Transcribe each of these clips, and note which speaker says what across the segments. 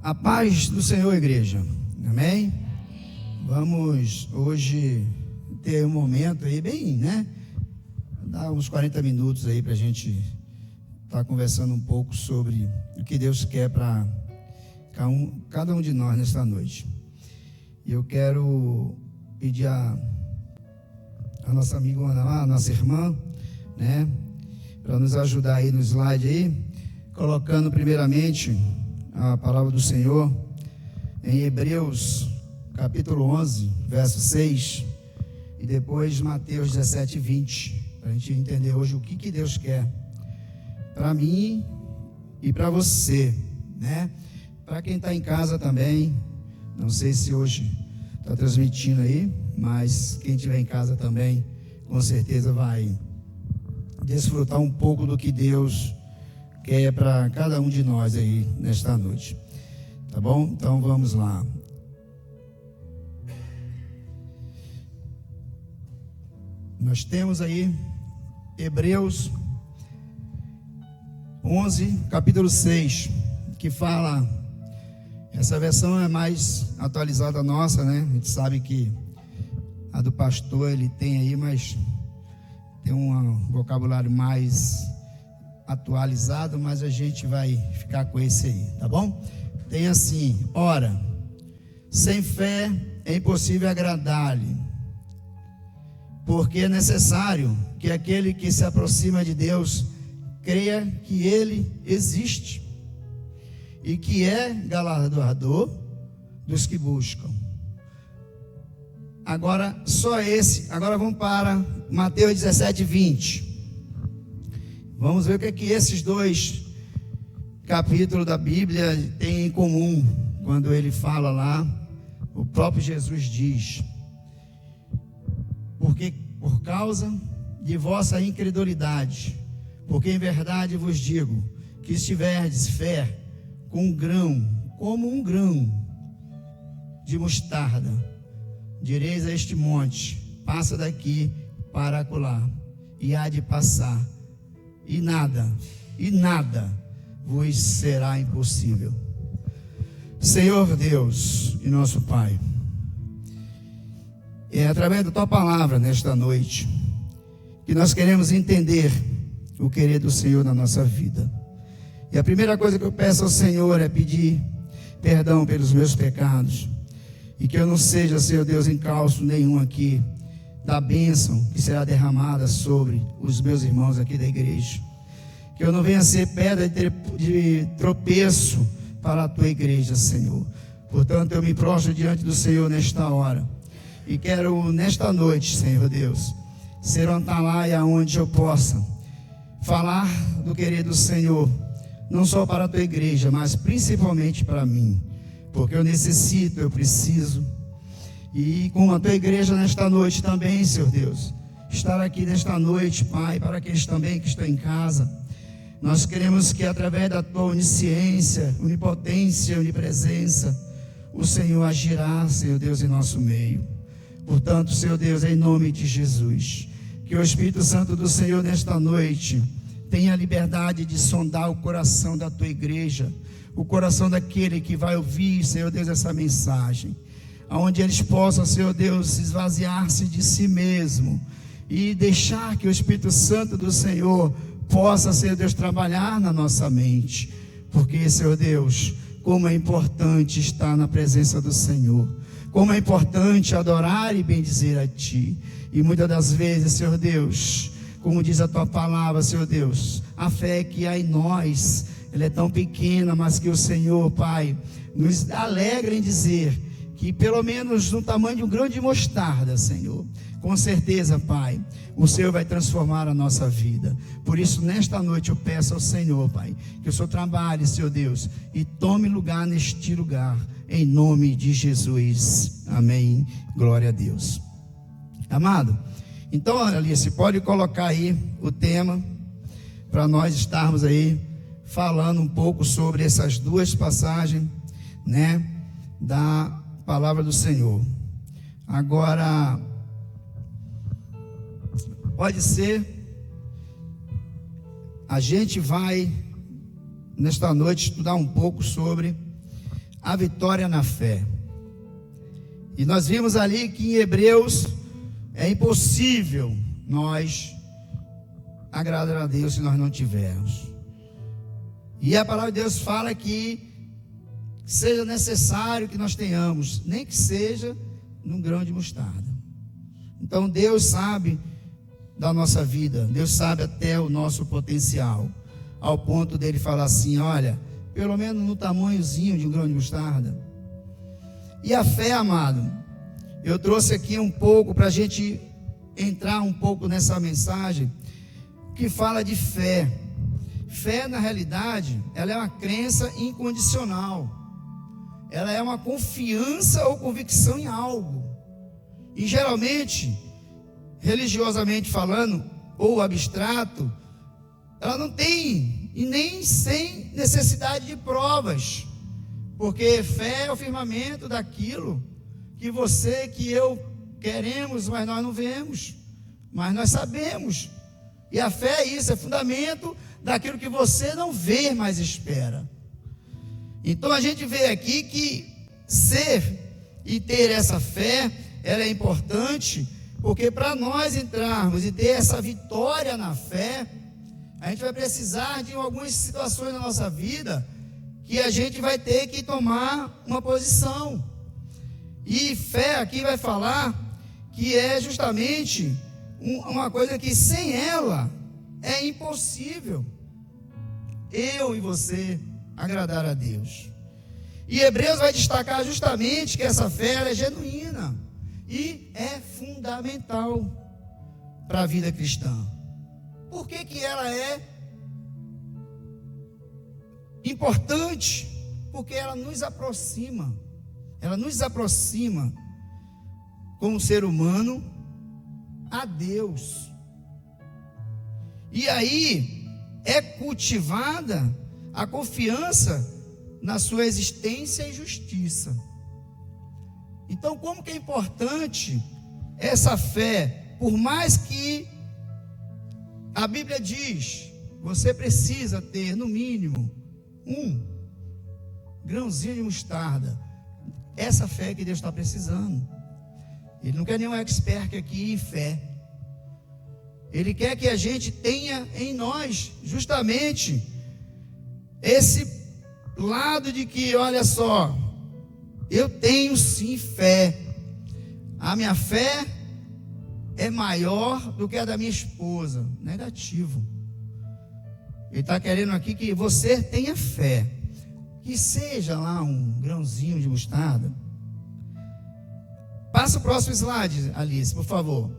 Speaker 1: A paz do Senhor, igreja. Amém? Vamos hoje ter um momento aí bem, né? Dar uns 40 minutos aí para a gente estar conversando um pouco sobre o que Deus quer para cada um de nós nesta noite. E eu quero pedir a nossa amiga, a nossa irmã, né? Para nos ajudar aí no slide aí, colocando primeiramente a palavra do Senhor em Hebreus capítulo 11, verso 6, e depois Mateus 17, 20, para a gente entender hoje o que Deus quer para mim e para você, né? Para quem está em casa também, não sei se hoje está transmitindo aí, mas quem estiver em casa também, com certeza vai desfrutar um pouco do que Deus quer para cada um de nós aí nesta noite, tá bom? Então vamos lá. Nós temos aí Hebreus 11, capítulo 6, que fala, essa versão é mais atualizada nossa, né? A gente sabe que a do pastor ele tem aí, mas tem um vocabulário mais atualizado, mas a gente vai ficar com esse aí, tá bom? Tem assim: ora, sem fé é impossível agradar-lhe, porque é necessário que aquele que se aproxima de Deus creia que Ele existe e que é galardoador dos que buscam. Agora vamos para Mateus 17, 20. Vamos ver o que esses dois capítulos da Bíblia têm em comum. Quando ele fala lá, o próprio Jesus diz: porque por causa de vossa incredulidade, porque em verdade vos digo, que se tiverdes fé como um grão de mostarda, direis a este monte: passa daqui para acolá, e há de passar, e nada vos será impossível. Senhor Deus e nosso Pai, é através da Tua palavra nesta noite que nós queremos entender o querer do Senhor na nossa vida. E a primeira coisa que eu peço ao Senhor é pedir perdão pelos meus pecados, e que eu não seja, Senhor Deus, encalço nenhum aqui da bênção que será derramada sobre os meus irmãos aqui da igreja. Que eu não venha ser pedra de tropeço para a Tua igreja, Senhor. Portanto, eu me prostro diante do Senhor nesta hora, e quero nesta noite, Senhor Deus, ser um atalaia onde eu possa falar do querer do Senhor, não só para a Tua igreja, mas principalmente para mim, porque eu necessito, eu preciso. E com a Tua igreja nesta noite também, Senhor Deus, estar aqui nesta noite, Pai, para aqueles também que estão em casa. Nós queremos que através da Tua onisciência, onipotência, onipresença, o Senhor agirá, Senhor Deus, em nosso meio. Portanto, Senhor Deus, em nome de Jesus, que o Espírito Santo do Senhor nesta noite tenha a liberdade de sondar o coração da Tua igreja, o coração daquele que vai ouvir, Senhor Deus, essa mensagem, aonde eles possam, Senhor Deus, esvaziar-se de si mesmo e deixar que o Espírito Santo do Senhor possa, Senhor Deus, trabalhar na nossa mente, porque, Senhor Deus, como é importante estar na presença do Senhor, como é importante adorar e bendizer a Ti. E muitas das vezes, Senhor Deus, como diz a Tua palavra, Senhor Deus, a fé que há em nós, ela é tão pequena, mas que o Senhor, Pai, nos alegra em dizer que pelo menos no tamanho de um grão de mostarda, Senhor, com certeza, Pai, o Senhor vai transformar a nossa vida. Por isso, nesta noite eu peço ao Senhor, Pai, que o Senhor trabalhe, Senhor Deus, e tome lugar neste lugar, em nome de Jesus. Amém. Glória a Deus. Amado, então, Alice, pode colocar aí o tema, para nós estarmos aí falando um pouco sobre essas duas passagens, né, da palavra do Senhor. Agora, pode ser, a gente vai nesta noite estudar um pouco sobre a vitória na fé. E nós vimos ali que em Hebreus é impossível nós agradar a Deus se nós não tivermos. E a palavra de Deus fala que seja necessário que nós tenhamos, nem que seja num grão de mostarda. Então Deus sabe da nossa vida, Deus sabe até o nosso potencial, ao ponto dele falar assim: olha, pelo menos no tamanhozinho de um grão de mostarda. E a fé, amado, eu trouxe aqui um pouco para a gente entrar um pouco nessa mensagem que fala de fé. Fé, na realidade, ela é uma crença incondicional. Ela é uma confiança ou convicção em algo. E geralmente, religiosamente falando, ou abstrato, ela não tem, e nem sem necessidade de provas. Porque fé é o firmamento daquilo que você, que eu queremos, mas nós não vemos, mas nós sabemos. E a fé é isso, é fundamento daquilo que você não vê, mas espera. Então a gente vê aqui que ser e ter essa fé, ela é importante, porque para nós entrarmos e ter essa vitória na fé, a gente vai precisar de algumas situações na nossa vida que a gente vai ter que tomar uma posição. E fé aqui vai falar que é justamente uma coisa que sem ela é impossível eu e você agradar a Deus. E Hebreus vai destacar justamente que essa fé ela é genuína e é fundamental para a vida cristã. Por que que ela é importante? Porque ela nos aproxima como ser humano a Deus. E aí é cultivada a confiança na sua existência e justiça. Então, como que é importante essa fé? Por mais que a Bíblia diz, você precisa ter no mínimo um grãozinho de mostarda. Essa fé que Deus está precisando. Ele não quer nenhum expert aqui em fé. Ele quer que a gente tenha em nós justamente esse lado de que, olha só, eu tenho sim fé. A minha fé é maior do que a da minha esposa. Negativo. Ele está querendo aqui que você tenha fé. Que seja lá um grãozinho de mostarda. Passa o próximo slide, Alice, por favor.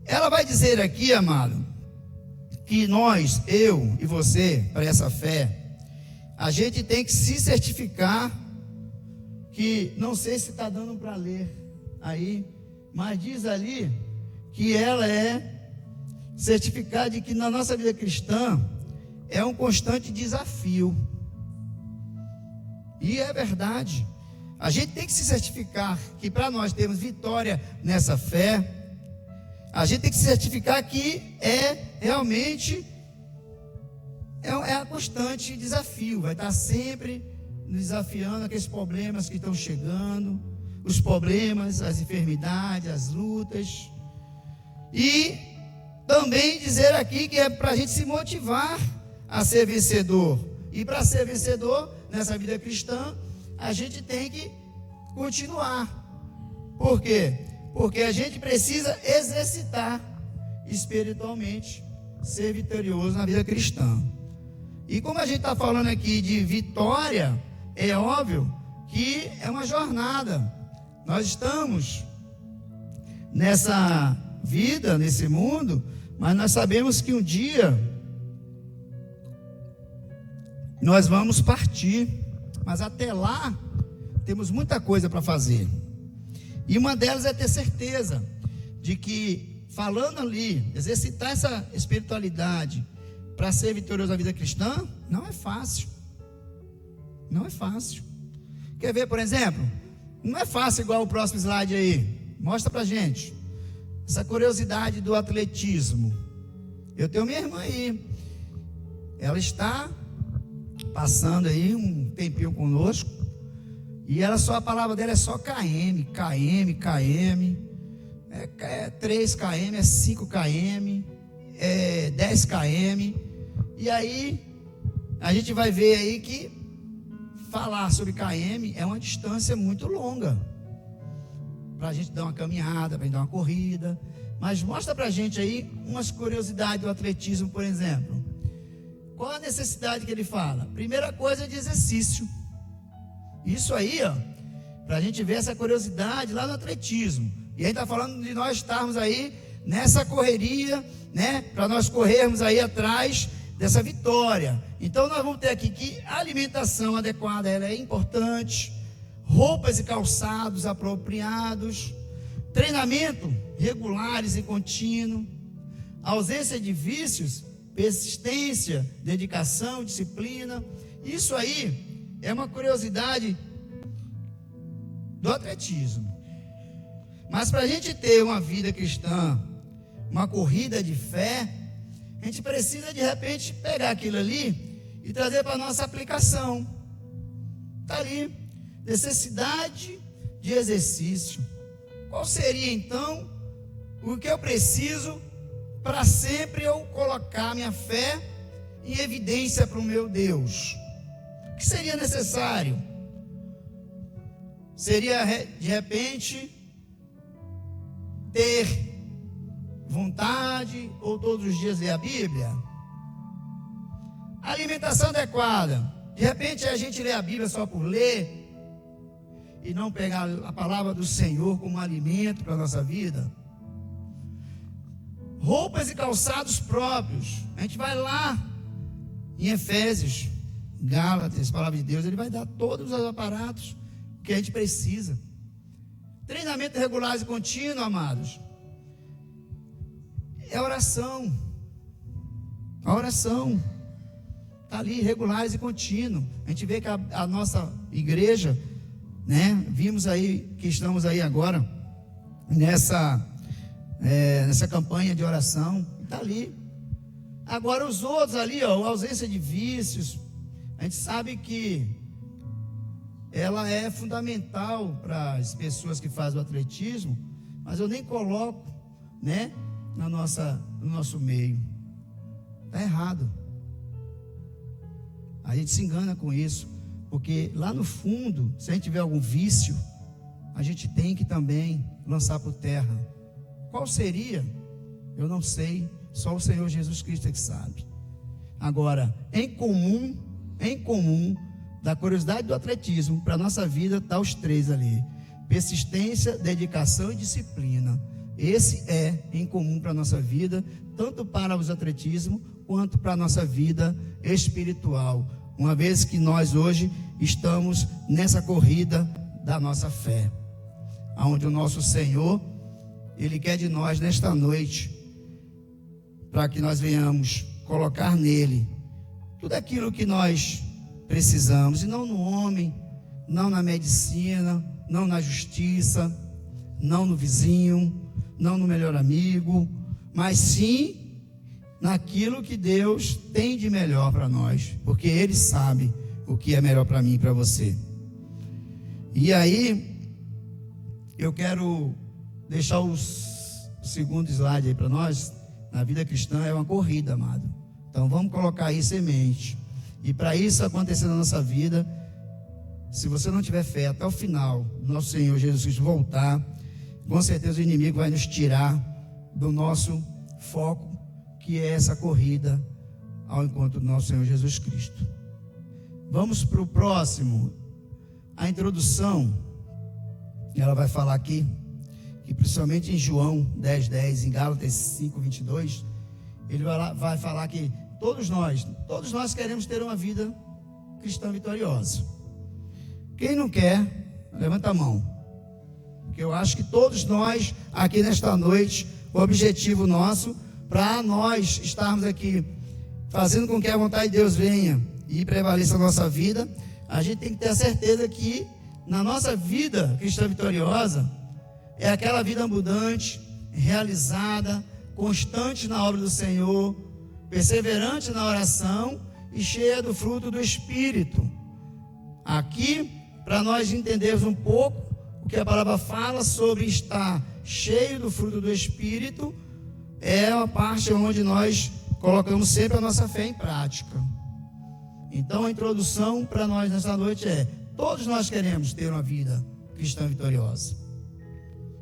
Speaker 1: Ela vai dizer aqui, amado, que nós, eu e você, para essa fé, a gente tem que se certificar que, não sei se está dando para ler aí, mas diz ali que ela é certificada de que na nossa vida cristã é um constante desafio. E é verdade. A gente tem que se certificar que para nós termos vitória nessa fé, a gente tem que se certificar que realmente a constante desafio. Vai estar sempre desafiando aqueles problemas que estão chegando, os problemas, as enfermidades, as lutas. E também dizer aqui que é para a gente se motivar a ser vencedor. E para ser vencedor nessa vida cristã, a gente tem que continuar. Por quê? Porque a gente precisa exercitar espiritualmente, ser vitorioso na vida cristã. E como a gente está falando aqui de vitória, é óbvio que é uma jornada. Nós estamos nessa vida, nesse mundo, mas nós sabemos que um dia nós vamos partir. Mas até lá, temos muita coisa para fazer. E uma delas é ter certeza de que, falando ali, exercitar essa espiritualidade para ser vitorioso na vida cristã, não é fácil. Não é fácil. Quer ver, por exemplo? Não é fácil igual o próximo slide aí. Mostra pra gente. Essa curiosidade do atletismo. Eu tenho minha irmã aí. Ela está passando aí um tempinho conosco. E a palavra dela é só KM, KM, KM. É 3 km, é 5 km, é 10 km. E aí a gente vai ver aí que falar sobre KM é uma distância muito longa, para a gente dar uma caminhada, para a gente dar uma corrida. Mas mostra para a gente aí umas curiosidades do atletismo, por exemplo. Qual a necessidade que ele fala? Primeira coisa é de exercício. Isso aí, ó, para a gente ver essa curiosidade lá no atletismo. E aí está falando de nós estarmos aí nessa correria, né? Para nós corrermos aí atrás dessa vitória. Então nós vamos ter aqui que a alimentação adequada, ela é importante, roupas e calçados apropriados, treinamento regulares e contínuo, ausência de vícios, persistência, dedicação, disciplina. Isso aí é uma curiosidade do atletismo. Mas para a gente ter uma vida cristã, uma corrida de fé, a gente precisa de repente pegar aquilo ali e trazer para a nossa aplicação. Está ali, necessidade de exercício. Qual seria então o que eu preciso para sempre eu colocar minha fé em evidência para o meu Deus? O que seria necessário? Seria de repente ter vontade ou todos os dias ler a Bíblia? Alimentação adequada. De repente a gente lê a Bíblia só por ler e não pegar a palavra do Senhor como alimento para a nossa vida. Roupas e calçados próprios. A gente vai lá em Efésios, Gálatas, palavra de Deus, ele vai dar todos os aparatos que a gente precisa. Treinamento regular e contínuo, amados, é oração. A oração está ali, regulares e contínuo. A gente vê que a nossa igreja, né, vimos aí que estamos aí agora nessa campanha de oração, está ali. Agora os outros ali, ó, a ausência de vícios, a gente sabe que ela é fundamental para as pessoas que fazem o atletismo, mas eu nem coloco, né, no nosso meio. Está errado. A gente se engana com isso, porque lá no fundo, se a gente tiver algum vício, a gente tem que também lançar por terra. Qual seria? Eu não sei, só o Senhor Jesus Cristo é que sabe. Agora, em comum, da curiosidade do atletismo para a nossa vida, está os 3 ali: persistência, dedicação e disciplina. Esse é em comum para a nossa vida, tanto para os atletismo quanto para a nossa vida espiritual, uma vez que nós hoje estamos nessa corrida da nossa fé, onde o nosso Senhor, Ele quer de nós nesta noite, para que nós venhamos colocar nele tudo aquilo que nós precisamos, e não no homem, não na medicina, não na justiça, não no vizinho, não no melhor amigo, mas sim naquilo que Deus tem de melhor para nós, porque Ele sabe o que é melhor para mim e para você. E aí, eu quero deixar o segundo slide aí para nós. Na vida cristã é uma corrida, amado. Então vamos colocar aí semente. E para isso acontecer na nossa vida, se você não tiver fé até o final, nosso Senhor Jesus Cristo voltar, com certeza o inimigo vai nos tirar do nosso foco, que é essa corrida ao encontro do nosso Senhor Jesus Cristo. Vamos para o próximo. A introdução, ela vai falar aqui, que principalmente em João 10:10, em Gálatas 5:22, ele vai falar que todos nós queremos ter uma vida cristã vitoriosa. Quem não quer, levanta a mão. Porque eu acho que todos nós, aqui nesta noite, o objetivo nosso, para nós estarmos aqui, fazendo com que a vontade de Deus venha e prevaleça a nossa vida, a gente tem que ter a certeza que na nossa vida cristã vitoriosa, é aquela vida abundante, realizada, constante na obra do Senhor, perseverante na oração e cheia do fruto do Espírito. Aqui para nós entendermos um pouco o que a palavra fala sobre estar cheio do fruto do Espírito. É a parte onde nós colocamos sempre a nossa fé em prática. Então a introdução para nós nessa noite é: todos nós queremos ter uma vida cristã vitoriosa,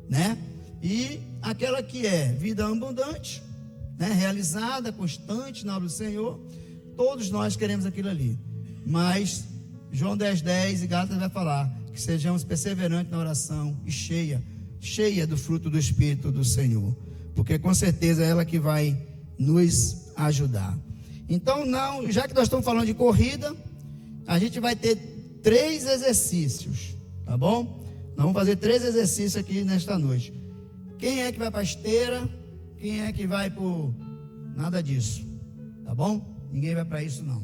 Speaker 1: né? E aquela que é vida abundante, né? Realizada, constante na obra do Senhor, todos nós queremos aquilo ali. Mas João 10:10 e Gálatas vai falar que sejamos perseverantes na oração e cheia do fruto do Espírito do Senhor, porque com certeza é ela que vai nos ajudar. Então, já que nós estamos falando de corrida, a gente vai ter 3 exercícios, tá bom? Nós vamos fazer 3 exercícios aqui nesta noite. Quem é que vai para a esteira? Quem é que vai por nada disso? Tá bom? Ninguém vai para isso não.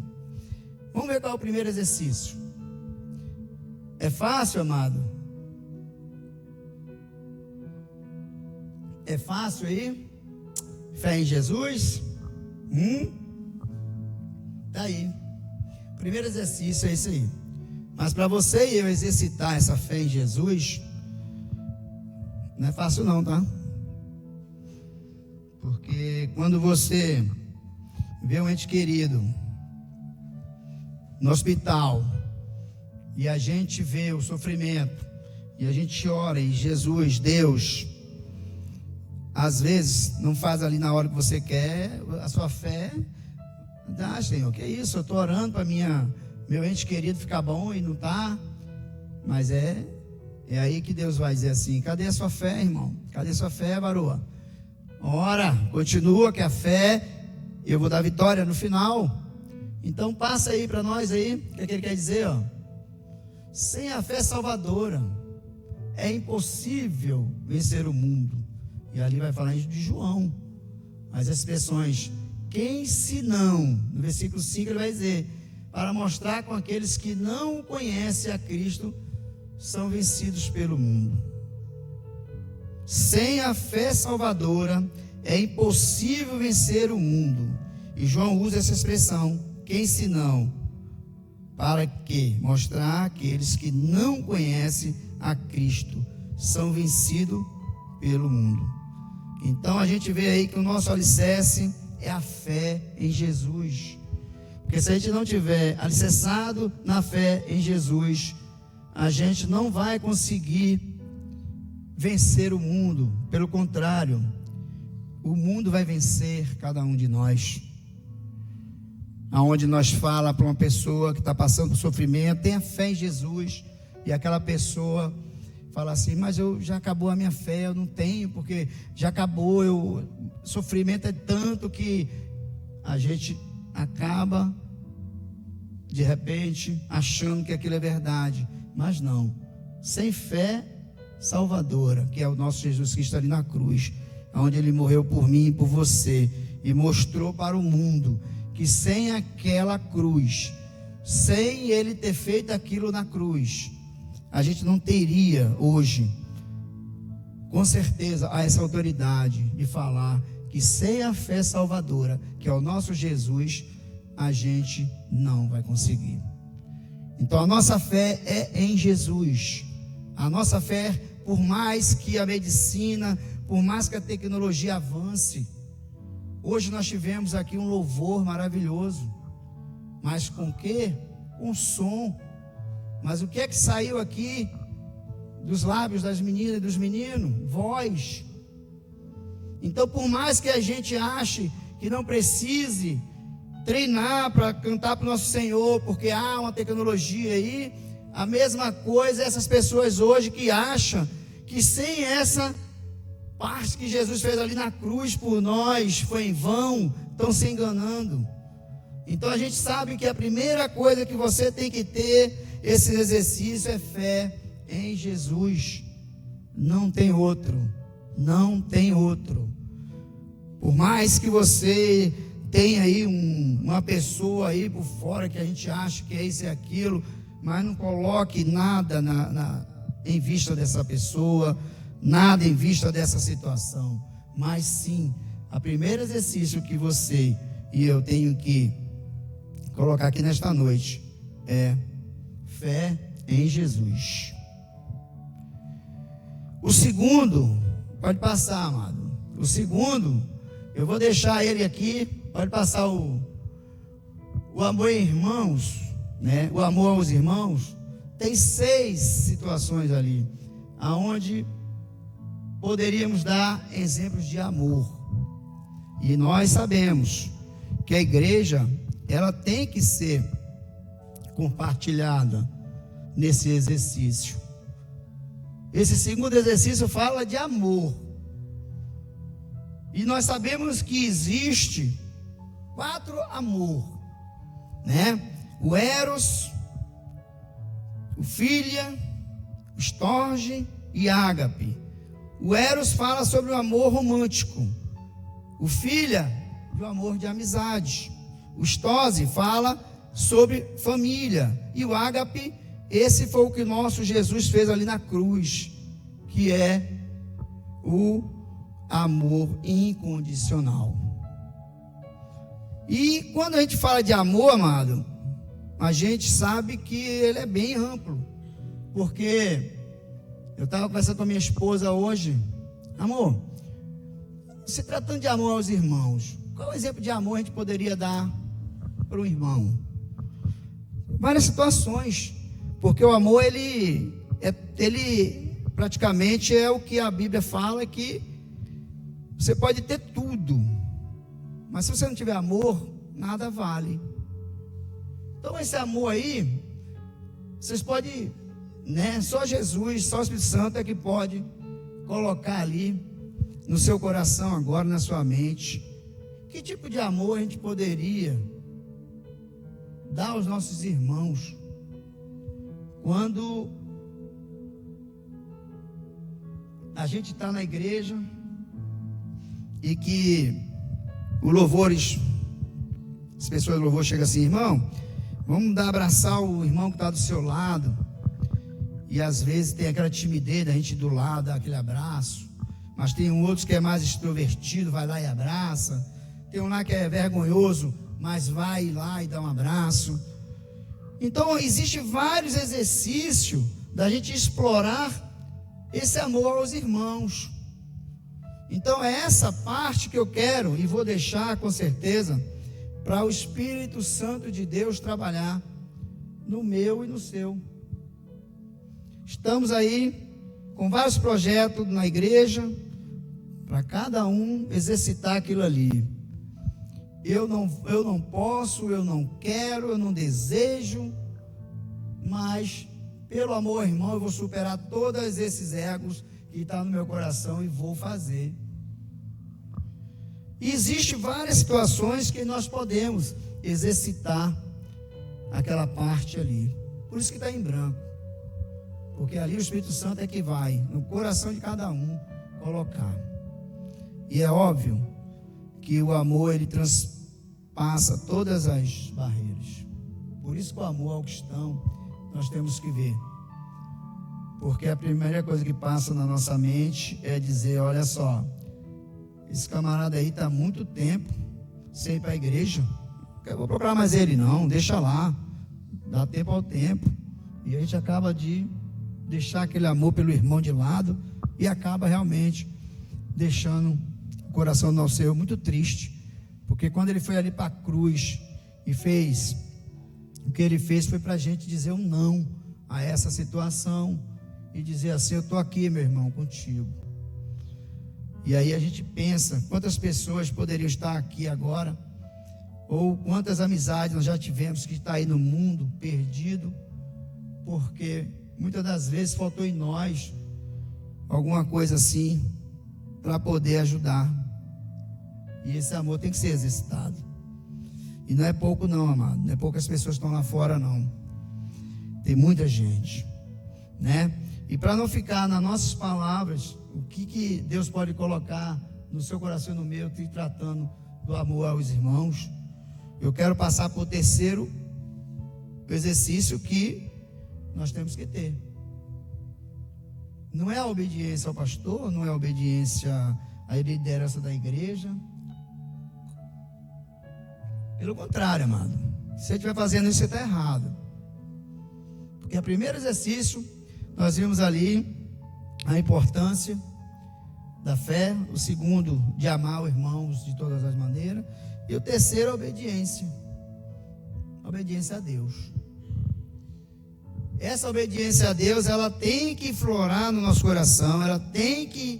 Speaker 1: Vamos ver qual é o primeiro exercício. É fácil, amado? É fácil aí? Fé em Jesus? Tá aí. O primeiro exercício é isso aí. Mas para você e eu exercitar essa fé em Jesus, não é fácil não, tá? Porque quando você vê um ente querido no hospital e a gente vê o sofrimento e a gente ora e Jesus, Deus, às vezes não faz ali na hora que você quer, a sua fé, Senhor, que isso? Eu estou orando para meu ente querido ficar bom e não está. Mas é aí que Deus vai dizer assim: cadê a sua fé, irmão? Cadê a sua fé, varoa? Ora, continua que a fé, eu vou dar vitória no final. Então passa aí para nós aí, o que ele quer dizer, ó. Sem a fé salvadora é impossível vencer o mundo. E ali vai falar de João. Mas as expressões, quem se não, no versículo 5 ele vai dizer, para mostrar com aqueles que não conhecem a Cristo, são vencidos pelo mundo. Sem a fé salvadora é impossível vencer o mundo. E João usa essa expressão, quem se não, para quê? Mostrar aqueles que não conhecem a Cristo, são vencidos pelo mundo. Então a gente vê aí que o nosso alicerce é a fé em Jesus. Porque se a gente não tiver alicerçado na fé em Jesus, a gente não vai conseguir vencer o mundo. Pelo contrário, o mundo vai vencer cada um de nós. Aonde nós fala para uma pessoa que está passando por sofrimento, tenha fé em Jesus, e aquela pessoa fala assim, mas já acabou a minha fé, eu não tenho, porque já acabou, sofrimento é tanto que a gente acaba de repente achando que aquilo é verdade, mas não. Sem fé salvadora, que é o nosso Jesus Cristo ali na cruz, onde ele morreu por mim e por você, e mostrou para o mundo que sem aquela cruz, sem ele ter feito aquilo na cruz, a gente não teria hoje, com certeza, essa autoridade de falar que sem a fé salvadora, que é o nosso Jesus, a gente não vai conseguir. Então a nossa fé é em Jesus. A nossa fé, por mais que a medicina, por mais que a tecnologia avance, hoje nós tivemos aqui um louvor maravilhoso, mas com quê? Com som. Mas o que é que saiu aqui dos lábios das meninas e dos meninos? Voz. Então, por mais que a gente ache que não precise treinar para cantar para o nosso Senhor, porque há uma tecnologia aí, a mesma coisa essas pessoas hoje que acham que sem essa parte que Jesus fez ali na cruz por nós foi em vão, estão se enganando. Então a gente sabe que a primeira coisa que você tem que ter esse exercício é fé em Jesus. Não tem outro. Não tem outro. Por mais que você tenha aí uma pessoa aí por fora que a gente acha que é isso e aquilo, mas não coloque nada em vista dessa pessoa, nada em vista dessa situação. Mas sim, o primeiro exercício que você e eu tenho que colocar aqui nesta noite é fé em Jesus. O segundo, pode passar, amado. O segundo, eu vou deixar ele aqui, pode passar o amor em irmãos, né? O amor aos irmãos. Tem 6 situações ali, aonde poderíamos dar exemplos de amor. E nós sabemos que a igreja, ela tem que ser compartilhada nesse exercício. Esse segundo exercício fala de amor. E nós sabemos que existe 4 amor, né? O eros, o filia, o storge e ágape. O eros fala sobre o amor romântico. O filia, do amor de amizade. O storge fala sobre família. E o ágape, esse foi o que nosso Jesus fez ali na cruz, que é o amor incondicional. E quando a gente fala de amor, amado, a gente sabe que ele é bem amplo. Porque eu estava conversando com a minha esposa hoje. Amor, se tratando de amor aos irmãos, qual exemplo de amor a gente poderia dar para o irmão? Várias situações. Porque o amor, ele praticamente é o que a Bíblia fala, que você pode ter tudo, mas se você não tiver amor, nada vale. Então esse amor aí, vocês podem, né? Só Jesus, só o Espírito Santo é que pode colocar ali no seu coração agora, na sua mente. Que tipo de amor a gente poderia dar aos nossos irmãos quando a gente está na igreja e que o louvores, as pessoas do louvor chegam assim: irmão, vamos abraçar o irmão que está do seu lado. E às vezes tem aquela timidez da gente do lado, dar aquele abraço. Mas tem outros que é mais extrovertido, vai lá e abraça. Tem um lá que é vergonhoso, mas vai lá e dá um abraço. Então existe vários exercícios da gente explorar esse amor aos irmãos. Então é essa parte que eu quero e vou deixar com certeza para o Espírito Santo de Deus trabalhar no meu e no seu. Estamos aí com vários projetos na igreja para cada um exercitar aquilo ali. Eu não posso, eu não quero, eu não desejo, mas pelo amor, irmão, eu vou superar todos esses egos que estão no meu coração e vou fazer. E existem várias situações que nós podemos exercitar aquela parte ali. Por isso que está em branco. Porque ali o Espírito Santo é que vai no coração de cada um colocar. E é óbvio que o amor, ele transpassa todas as barreiras. Por isso que o amor ao cristão nós temos que ver. Porque a primeira coisa que passa na nossa mente é dizer: olha só, esse camarada aí está há muito tempo sem ir para a igreja. Eu vou procurar mais ele não, deixa lá, dá tempo ao tempo. E a gente acaba de deixar aquele amor pelo irmão de lado e acaba realmente deixando o coração do nosso Senhor muito triste. Porque quando ele foi ali para a cruz e fez o que ele fez, foi para a gente dizer um não a essa situação e dizer assim: eu estou aqui, meu irmão, contigo. E aí a gente pensa quantas pessoas poderiam estar aqui agora, ou quantas amizades nós já tivemos que está aí no mundo perdido, porque muitas das vezes faltou em nós alguma coisa assim para poder ajudar. E esse amor tem que ser exercitado. E não é pouco não, amado, não é poucas pessoas que estão lá fora não. Tem muita gente, né? E para não ficar nas nossas palavras, o que Deus pode colocar no seu coração e no meu, tratando do amor aos irmãos, eu quero passar para o terceiro exercício que nós temos que ter. Não é a obediência ao pastor, não é a obediência à liderança da igreja. Pelo contrário, amado, se você estiver fazendo isso, você está errado. Porque o primeiro exercício, nós vimos ali a importância da fé, o segundo, de amar os irmãos de todas as maneiras, e o terceiro, a obediência a Deus. Essa obediência a Deus, ela tem que florar no nosso coração, ela tem que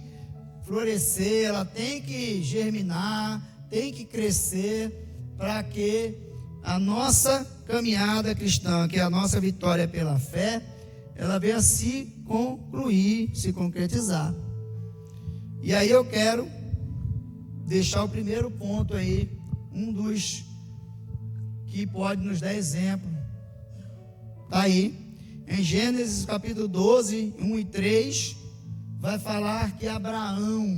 Speaker 1: florescer, ela tem que germinar, tem que crescer, para que a nossa caminhada cristã, que é a nossa vitória pela fé, ela venha se concluir, se concretizar. E aí eu quero deixar o primeiro ponto aí, um dos que pode nos dar exemplo. Está aí, em Gênesis capítulo 12, 1 e 3, vai falar que Abraão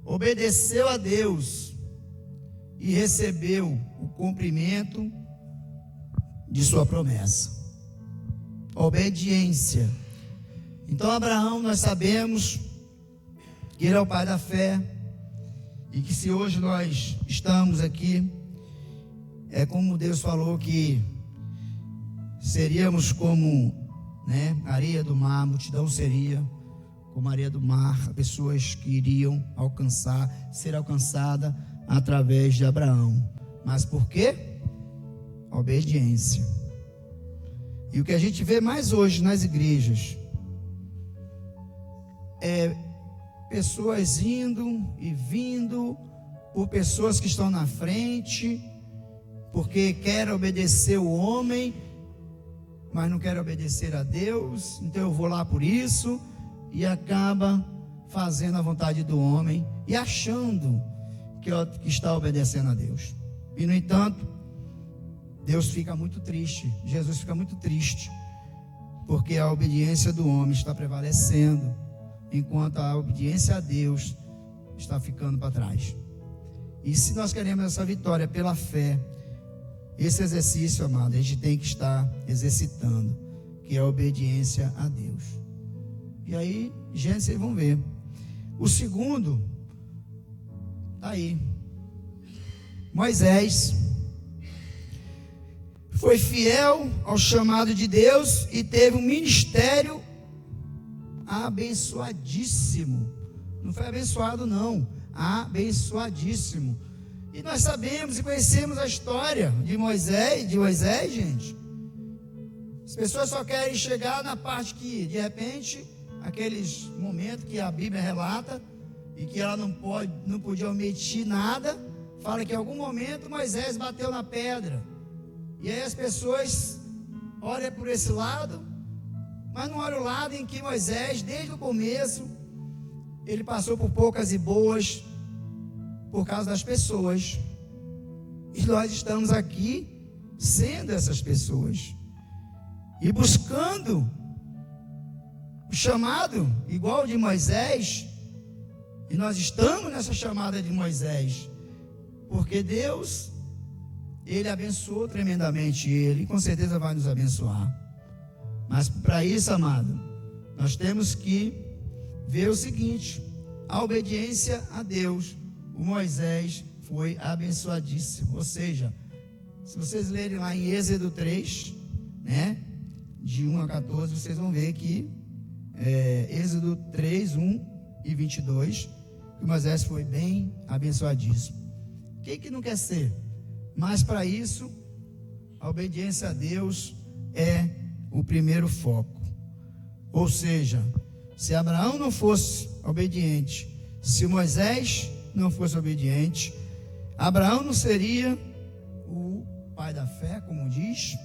Speaker 1: obedeceu a Deus e recebeu o cumprimento de sua promessa. Obediência. Então Abraão, nós sabemos que ele é o pai da fé, e que se hoje nós estamos aqui, é como Deus falou que seríamos como, areia do mar, a multidão seria como areia do mar, pessoas que iriam ser alcançada através de Abraão. Mas por quê? Obediência. E o que a gente vê mais hoje nas igrejas é pessoas indo e vindo por pessoas que estão na frente, porque querem obedecer o homem, mas não querem obedecer a Deus. Então eu vou lá por isso, e acaba fazendo a vontade do homem e achando que está obedecendo a Deus. E no entanto, Deus fica muito triste, Jesus fica muito triste, porque a obediência do homem está prevalecendo, enquanto a obediência a Deus está ficando para trás. E se nós queremos essa vitória pela fé, esse exercício, amado, a gente tem que estar exercitando, que é a obediência a Deus. E aí, gente, vocês vão ver. O segundo, está aí. Moisés foi fiel ao chamado de Deus e teve um ministério abençoadíssimo. Não foi abençoado não, abençoadíssimo. E nós sabemos e conhecemos a história de Moisés, gente. As pessoas só querem chegar na parte que, de repente, aqueles momentos que a Bíblia relata, e que ela não podia omitir nada, fala que em algum momento Moisés bateu na pedra. E aí as pessoas olham por esse lado, mas não olha o lado em que Moisés, desde o começo, ele passou por poucas e boas, por causa das pessoas. E nós estamos aqui sendo essas pessoas, e buscando o chamado igual de Moisés. E nós estamos nessa chamada de Moisés, porque Deus, Ele abençoou tremendamente ele, e com certeza vai nos abençoar. Mas para isso, amado, nós temos que ver o seguinte: a obediência a Deus, o Moisés foi abençoadíssimo. Ou seja, se vocês lerem lá em Êxodo 3, de 1 a 14, vocês vão ver que Êxodo 3, 1 e 22, que Moisés foi bem abençoadíssimo. Quem que não quer ser? Mas para isso, a obediência a Deus é o primeiro foco. Ou seja, se Abraão não fosse obediente, se Moisés não fosse obediente, Abraão não seria o pai da fé, como diz,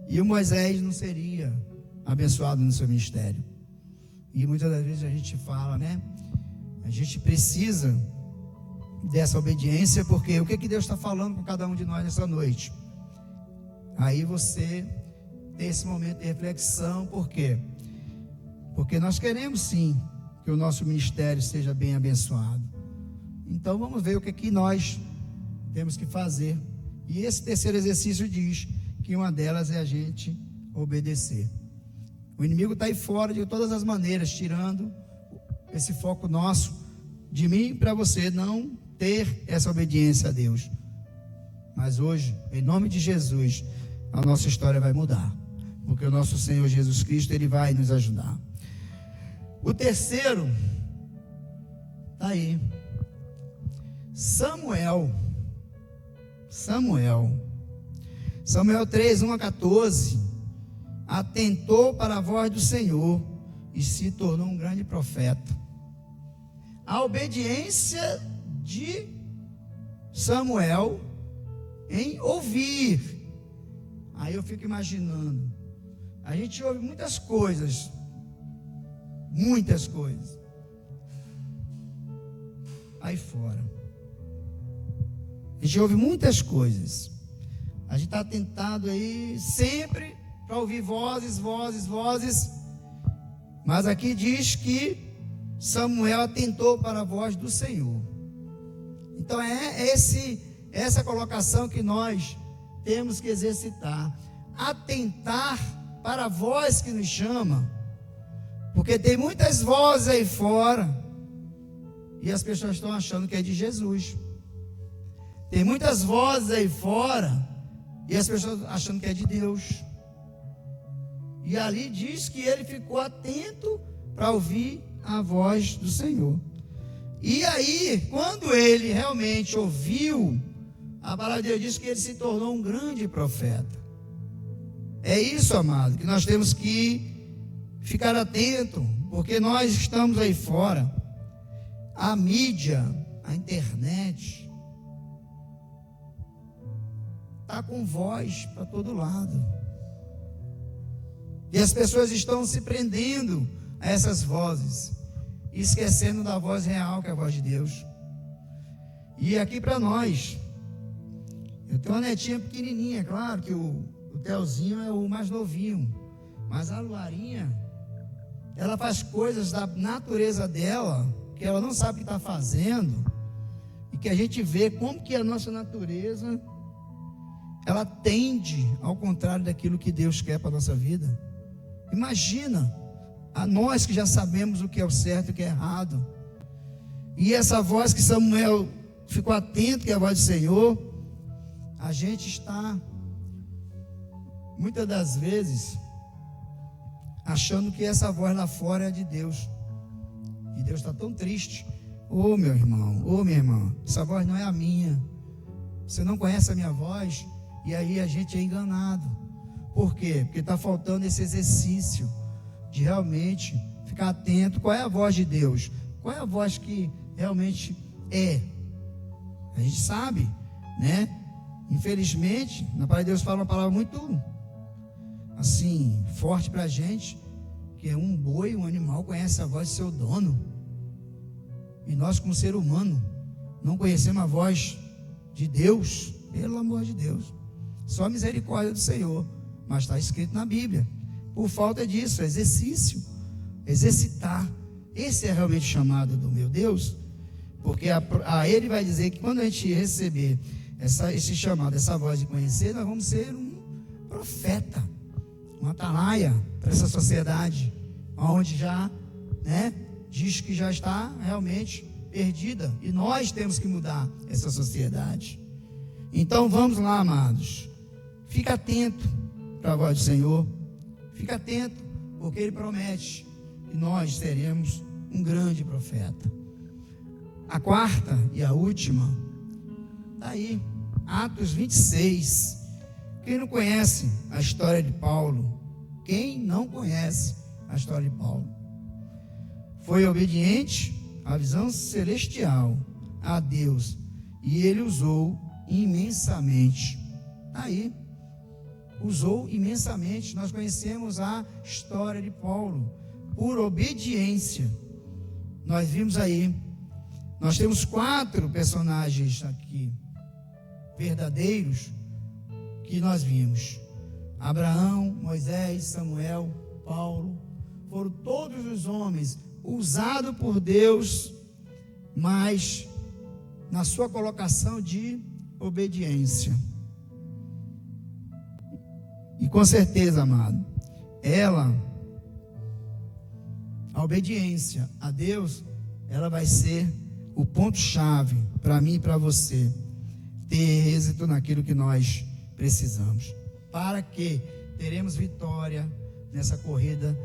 Speaker 1: e o Moisés não seria abençoado no seu ministério. E muitas das vezes a gente fala, a gente precisa dessa obediência, porque o que Deus está falando com cada um de nós nessa noite? Aí você tem esse momento de reflexão. Por quê? Porque nós queremos sim que o nosso ministério seja bem abençoado. Então vamos ver o que nós temos que fazer. E esse terceiro exercício diz que uma delas é a gente obedecer. O inimigo está aí fora de todas as maneiras, tirando esse foco nosso, de mim para você não ter essa obediência a Deus. Mas hoje, em nome de Jesus, a nossa história vai mudar, porque o nosso Senhor Jesus Cristo, Ele vai nos ajudar. O terceiro, está aí, Samuel 3, 1 a 14, atentou para a voz do Senhor e se tornou um grande profeta. A obediência de Samuel em ouvir. Aí eu fico imaginando, a gente ouve muitas coisas, aí fora. A gente ouve muitas coisas. A gente está tentado aí sempre para ouvir vozes. Mas aqui diz que Samuel atentou para a voz do Senhor. Então essa colocação que nós temos que exercitar. Atentar para a voz que nos chama. Porque tem muitas vozes aí fora e as pessoas estão achando que é de Jesus. Tem muitas vozes aí fora e as pessoas achando que é de Deus. E ali diz que ele ficou atento para ouvir a voz do Senhor. E aí, quando ele realmente ouviu, a palavra de Deus diz que ele se tornou um grande profeta. É isso, amado, que nós temos que ficar atento, porque nós estamos aí fora. A mídia, a internet, está com voz para todo lado. E as pessoas estão se prendendo a essas vozes, esquecendo da voz real, que é a voz de Deus. E aqui para nós, eu tenho uma netinha pequenininha, claro que o Telzinho é o mais novinho, mas a Luarinha, ela faz coisas da natureza dela, que ela não sabe o que está fazendo, e que a gente vê como que a nossa natureza, ela tende ao contrário daquilo que Deus quer para a nossa vida. Imagina, a nós que já sabemos o que é o certo e o que é errado, e essa voz que Samuel ficou atento, que é a voz do Senhor, a gente está, muitas das vezes, achando que essa voz lá fora é de Deus, e Deus está tão triste. Ô meu irmão, ô minha irmã, essa voz não é a minha, você não conhece a minha voz. E aí a gente é enganado. Por quê? Porque está faltando esse exercício de realmente ficar atento. Qual é a voz de Deus? Qual é a voz que realmente é? A gente sabe, né? Infelizmente, na palavra de Deus fala uma palavra muito assim, forte para a gente, que é um boi, um animal conhece a voz do seu dono. E nós, como ser humano, não conhecemos a voz de Deus. Pelo amor de Deus, só a misericórdia do Senhor, mas está escrito na Bíblia. Por falta disso, exercício, exercitar. Esse é realmente o chamado do meu Deus, porque a Ele vai dizer que quando a gente receber esse chamado, essa voz de conhecer, nós vamos ser um profeta, um atalaia para essa sociedade, onde já, né, diz que já está realmente perdida, e nós temos que mudar essa sociedade. Então vamos lá, amados, fica atento para a voz do Senhor, fica atento, porque Ele promete que nós seremos um grande profeta. A quarta e a última, está aí, Atos 26. Quem não conhece a história de Paulo? Quem não conhece a história de Paulo? Foi obediente à visão celestial, a Deus, e ele usou imensamente. Aí, usou imensamente. Nós conhecemos a história de Paulo, por obediência. Nós vimos aí, nós temos 4 personagens aqui, verdadeiros, que nós vimos: Abraão, Moisés, Samuel, Paulo. Foram todos os homens usados por Deus, mas na sua colocação de obediência. E com certeza, amado, a obediência a Deus, ela vai ser o ponto-chave para mim e para você ter êxito naquilo que nós precisamos. para que teremos vitória nessa corrida,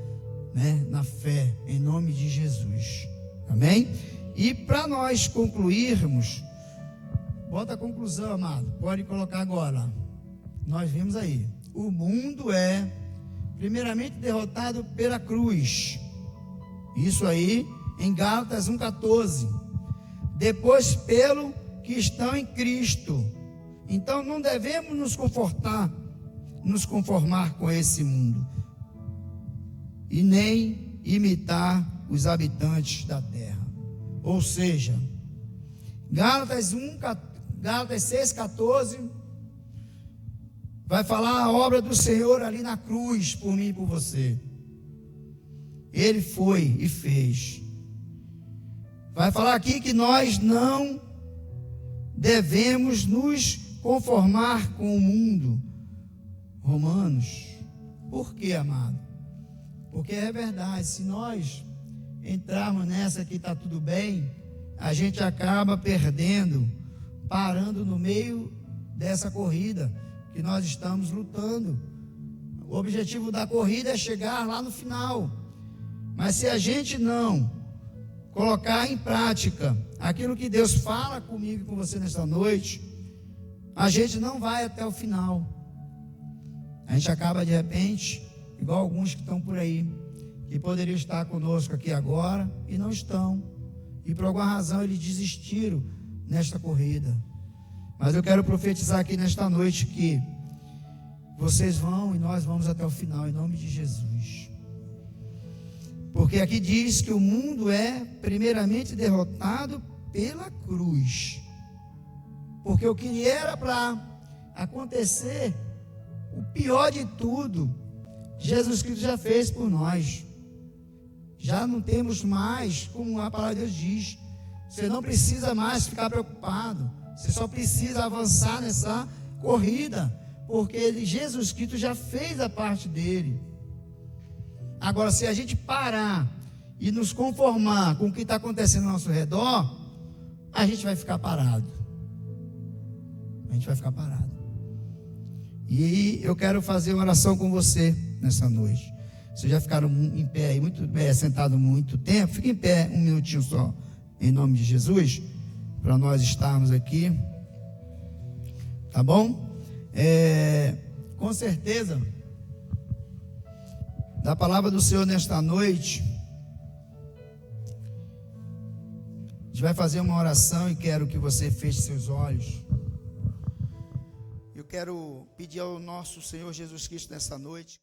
Speaker 1: né, na fé, em nome de Jesus. Amém? E para nós concluirmos, bota a conclusão, amado, pode colocar agora. Nós vimos aí, o mundo é primeiramente derrotado pela cruz, isso aí em Gálatas 1,14, depois pelo que estão em Cristo. Então não devemos nos conformar com esse mundo, e nem imitar os habitantes da terra. Ou seja, Gálatas 6,14 vai falar a obra do Senhor ali na cruz, por mim e por você. Ele foi e fez. Vai falar aqui que nós não devemos nos conformar com o mundo. Romanos. Por quê, amado? Porque é verdade, se nós entrarmos nessa que está tudo bem, a gente acaba perdendo, parando no meio dessa corrida que nós estamos lutando. O objetivo da corrida é chegar lá no final. Mas se a gente não colocar em prática aquilo que Deus fala comigo e com você nesta noite, a gente não vai até o final. A gente acaba de repente, igual alguns que estão por aí, que poderiam estar conosco aqui agora e não estão, e por alguma razão eles desistiram nesta corrida. Mas eu quero profetizar aqui nesta noite que vocês vão e nós vamos até o final, em nome de Jesus. Porque aqui diz que o mundo é primeiramente derrotado pela cruz. Porque o que era para acontecer, o pior de tudo, Jesus Cristo já fez por nós. Já não temos mais, como a palavra de Deus diz, você não precisa mais ficar preocupado, você só precisa avançar nessa corrida, porque Jesus Cristo já fez a parte dele. Agora, se a gente parar e nos conformar com o que está acontecendo ao nosso redor, a gente vai ficar parado. A gente vai ficar parado. E eu quero fazer uma oração com você nessa noite. Vocês já ficaram em pé aí, sentado muito tempo? Fique em pé um minutinho só, em nome de Jesus, para nós estarmos aqui. Tá bom? Com certeza, da palavra do Senhor nesta noite, a gente vai fazer uma oração e quero que você feche seus olhos. Eu quero pedir ao nosso Senhor Jesus Cristo nessa noite